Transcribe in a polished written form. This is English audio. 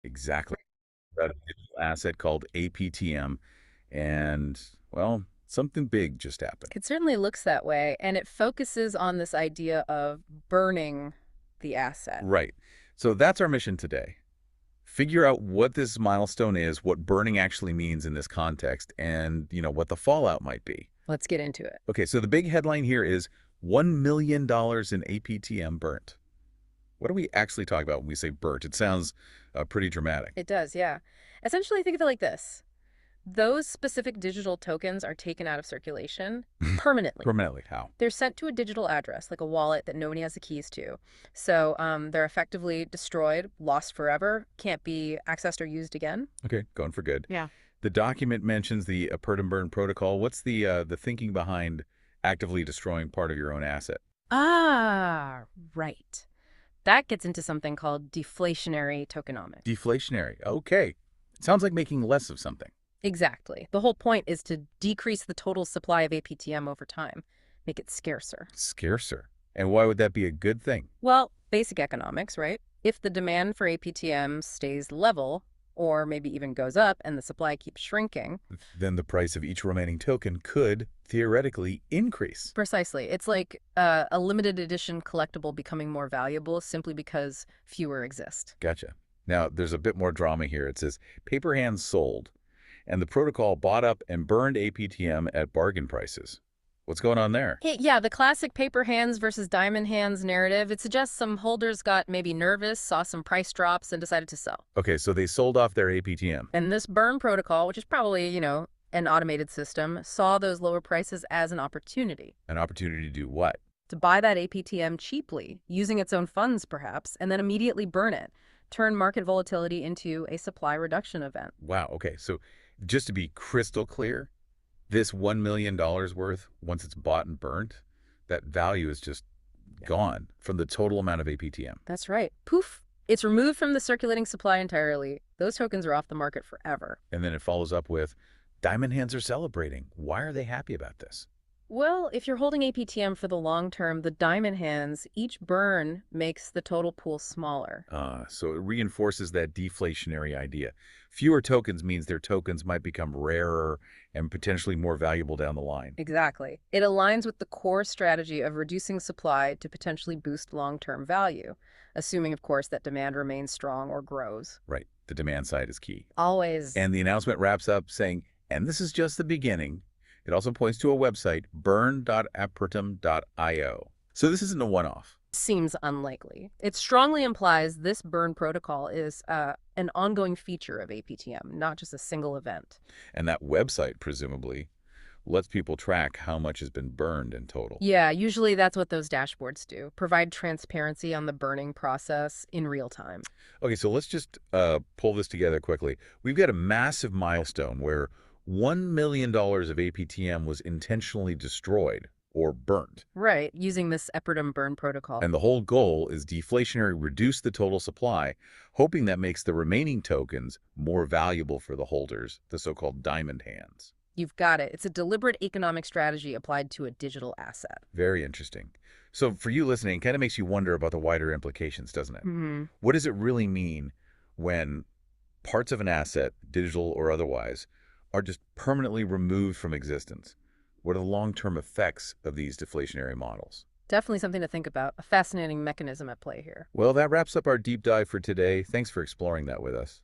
Exactly. A digital asset called APTM, and, well, something big just happened. It certainly looks that way, and it focuses on this idea of burning the asset. Right. So that's our mission today. Figure out what this milestone is, what burning actually means in this context, and, what the fallout might be. Let's get into it. Okay, so the big headline here is $1 million in APTM burnt. What do we actually talk about when we say burnt? It sounds pretty dramatic. It does, yeah. Essentially, think of it like this. Those specific digital tokens are taken out of circulation permanently. Permanently, how? They're sent to a digital address, like a wallet that nobody has the keys to. So they're effectively destroyed, lost forever, can't be accessed or used again. Okay, going for good. Yeah. The document mentions the Apertum burn protocol. What's the thinking behind actively destroying part of your own asset? Ah, right. That gets into something called deflationary tokenomics. Deflationary. Okay. Sounds like making less of something. Exactly. The whole point is to decrease the total supply of APTM over time, make it scarcer. Scarcer. And why would that be a good thing? Well, basic economics, right? If the demand for APTM stays level, or maybe even goes up and the supply keeps shrinking. Then the price of each remaining token could theoretically increase. Precisely. It's like a limited edition collectible becoming more valuable simply because fewer exist. Gotcha. Now, there's a bit more drama here. It says paper hands sold, and the protocol bought up and burned APTM at bargain prices. What's going on there? Yeah, the classic paper hands versus diamond hands narrative. It suggests some holders got maybe nervous, saw some price drops, and decided to sell. Okay, so they sold off their APTM. And this burn protocol, which is probably, an automated system, saw those lower prices as an opportunity An opportunity to do what? to buy that APTM cheaply, using its own funds perhaps, and then immediately burn it, turn market volatility into a supply reduction event. Wow, okay. So just to be crystal clear, this $1 million worth, once it's bought and burnt, that value is just gone from the total amount of APTM. That's right. Poof. It's removed from the circulating supply entirely. Those tokens are off the market forever. And then it follows up with, Diamond Hands are celebrating. Why are they happy about this? Well, if you're holding APTM for the long term, the diamond hands, each burn makes the total pool smaller. So it reinforces that deflationary idea. Fewer tokens means their tokens might become rarer and potentially more valuable down the line. Exactly. It aligns with the core strategy of reducing supply to potentially boost long-term value, assuming, of course, that demand remains strong or grows. Right. The demand side is key. Always And the announcement wraps up saying, and this is just the beginning. It also points to a website, burn.apertum.io. So this isn't a one-off. seems unlikely. It strongly implies this burn protocol is an ongoing feature of APTM, not just a single event. And that website, presumably, lets people track how much has been burned in total. Yeah, usually that's what those dashboards do, provide transparency on the burning process in real time. Okay, so let's just pull this together quickly. We've got a massive milestone where $1 million of APTM was intentionally destroyed or burnt. Right, using this Apertum burn protocol. And the whole goal is deflationary, reduce the total supply, hoping that makes the remaining tokens more valuable for the holders, the so-called diamond hands. You've got it. It's a deliberate economic strategy applied to a digital asset. Very interesting. So for you listening, it kind of makes you wonder about the wider implications, doesn't it? Hmm. What does it really mean when parts of an asset, digital or otherwise, are just permanently removed from existence? What are the long-term effects of these deflationary models? Definitely something to think about. A fascinating mechanism at play here. Well, that wraps up our deep dive for today. Thanks for exploring that with us.